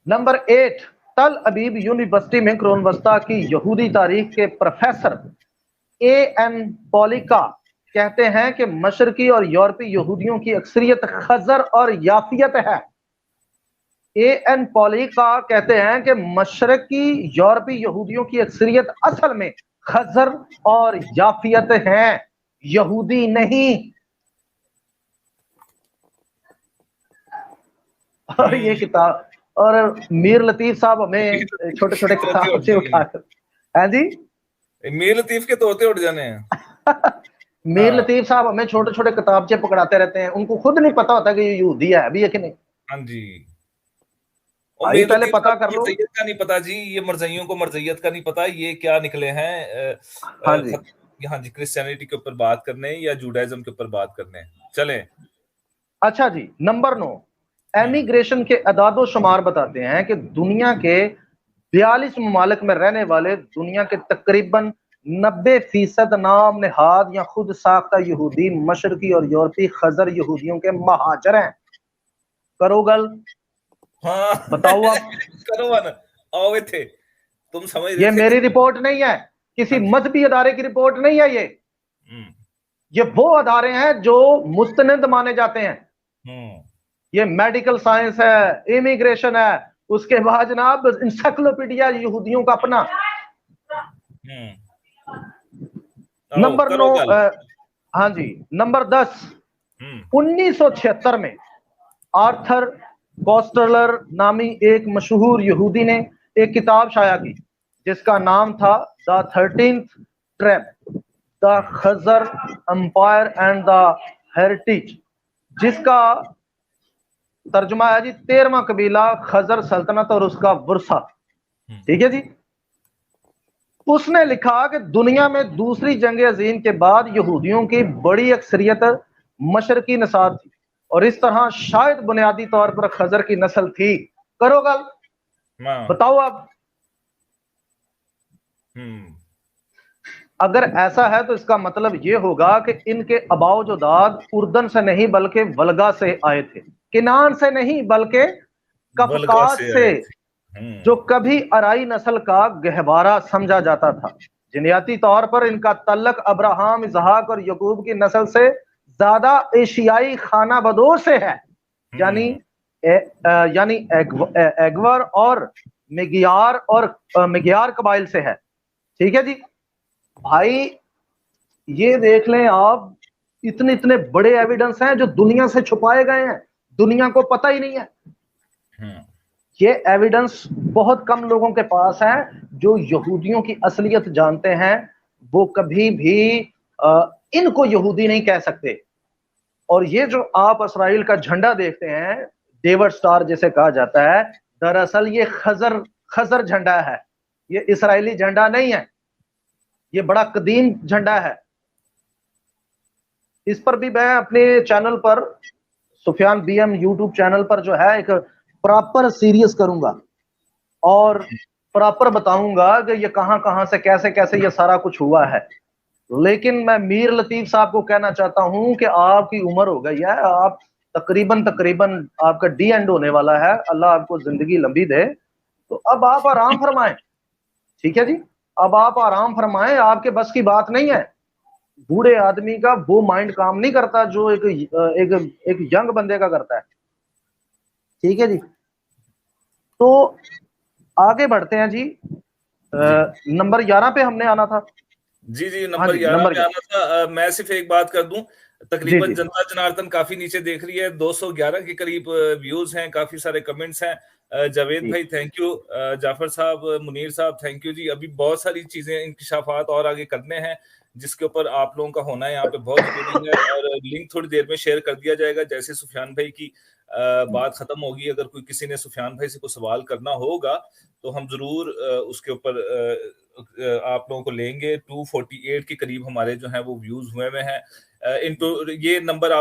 Number 8, तल अबीब university में कुरान वस्ता की यहूदी तारीख के प्रोफेसर A.N. पॉलिका कहते हैं कि मशरकी और यूरोपीय यहूदियों की अक्सरियत खजर और याफियत है। A.N. पॉलिका कहते हैं कि मशरकी यूरोपीय यहूदियों की अक्सरियत असल में खजर और याफियत है, यहूदी नहीं। और ये किताब, और मीर लतीफ साहब हमें छोटे छोटे किताब से उठाकर, है जी, मीर लतीफ के तोते उड़ जाने हैं। मीर लतीफ साहब हमें छोटे छोटे किताबचे पकड़ाते रहते हैं, उनको खुद नहीं पता होता कि ये यहूदी है अभी, है कि नहीं? हाँ जी, भाई पहले पता कर लो। मरज़इयत का नहीं पता जी, ये मरज़इयों को मरज़इयत का नहीं पता, ये क्या निकले हैं। हाँ जी, हाँ जी, क्रिश्चियनिटी के ऊपर बात करने या जुडाइज्म के ऊपर बात करने चलें। अच्छा जी, नंबर 9, एमिग्रेशन के अदादो शुमार बताते हैं कि दुनिया के 42 ममालिक में रहने वाले दुनिया के तकरीबन 90% नाम नेहाद या खुद साख्ता यहूदी मशरकी और यूरोपीय खजर यहूदियों के महाजर हैं। करो गल, हाँ बताओ आप। करो ना, आओ थे, तुम समझ ये रहे थे मेरी रिपोर्ट नहीं है, किसी मजहबी अदारे की रिपोर्ट नहीं है, ये वो अदारे हैं जो मुस्तनद माने जाते हैं। ये मेडिकल साइंस है, इमिग्रेशन है, उसके बाद जनाब इंसाइक्लोपीडिया यहूदियों का अपना। नंबर 9, हाँ जी, नंबर 10, 1976 में आर्थर कोस्टलर नामी एक मशहूर यहूदी ने एक किताब शाया की जिसका नाम था the 13th trap, the Khazar empire and the heritage, जिसका तर्जुमा है जी 13वां कबीला खजर सल्तनत और उसका वर्सा। ठीक है जी। उसने लिखा कि दुनिया में दूसरी जंग अजीम के बाद यहूदियों की बड़ी अक्सरियत मशरकी नसाब थी और इस तरह शायद बुनियादी तौर पर खजर की नस्ल थी। करो गल, बताओ आप। अगर ऐसा है तो इसका मतलब यह होगा कि इनके अबाव जोदाद उर्दन से नहीं बल्कि वल्गा से आए थे, किनान से नहीं बल्कि कफकास से, जो कभी अराई नस्ल का गहवारा समझा जाता था। जिनियाती तौर पर इनका तल्लक अब्राहम, इसहाक और यकूब की नस्ल से ज्यादा एशियाई खाना बदों से है, यानी एगवर और मिग्यार कबाइल से है। ठीक है जी भाई, ये देख लें आप, इतने इतने बड़े एविडेंस हैं जो दुनिया से छुपाए गए हैं, दुनिया को पता ही नहीं है। ये एविडेंस बहुत कम लोगों के पास है जो यहूदियों की असलियत जानते हैं, वो कभी भी इनको यहूदी नहीं कह सकते। और ये जो आप इसराइल का झंडा देखते हैं, डेविड स्टार जिसे कहा जाता है, दरअसल ये खजर झंडा है, ये इसराइली झंडा नहीं है, ये बड़ा कदीम झंडा है। इस पर भी मैं अपने चैनल पर, सुफियान बीएम यूट्यूब चैनल पर जो है एक प्रॉपर सीरीज करूंगा और प्रॉपर बताऊंगा कि ये कहां कहां से कैसे कैसे ये सारा कुछ हुआ है। लेकिन मैं मीर लतीफ साहब को कहना चाहता हूं कि आपकी उम्र हो गई है, आप तकरीबन आपका डी एंड होने वाला है, अल्लाह आपको जिंदगी लंबी दे, तो अब आप आराम फरमाएं। ठीक है जी, अब आप आराम फरमाएं, आपके बस की बात नहीं है। बूढ़े आदमी का वो माइंड काम नहीं करता जो एक यंग बंदे का करता है। ठीक है जी, तो आगे बढ़ते हैं जी। नंबर 11 पे हमने आना था। जी नंबर 11 पे आना था। मैं सिर्फ एक बात कर दूं, तकरीबन जनता जनार्दन काफी नीचे देख रही है, 211 के करीब व्यूज हैं, काफी सारे कमेंट्स हैं। जावेद भाई थैंक यू, जाफर साहब, मुनीर साहब थैंक यू जी। अभी बहुत सारी चीजें, इंकशाफात और आगे करने हैं जिसके ऊपर आप लोगों का होना यहाँ पे बहुत जरूरी है, और लिंक थोड़ी देर में शेयर कर दिया जाएगा जैसे सुफियान भाई की बात खत्म होगी। अगर कोई किसी ने सुफियान भाई से कोई सवाल करना होगा तो हम जरूर उसके ऊपर आप लोगों को लेंगे। 248 के करीब हमारे जो है वो व्यूज हुए हैं। इनको ये नंबर आप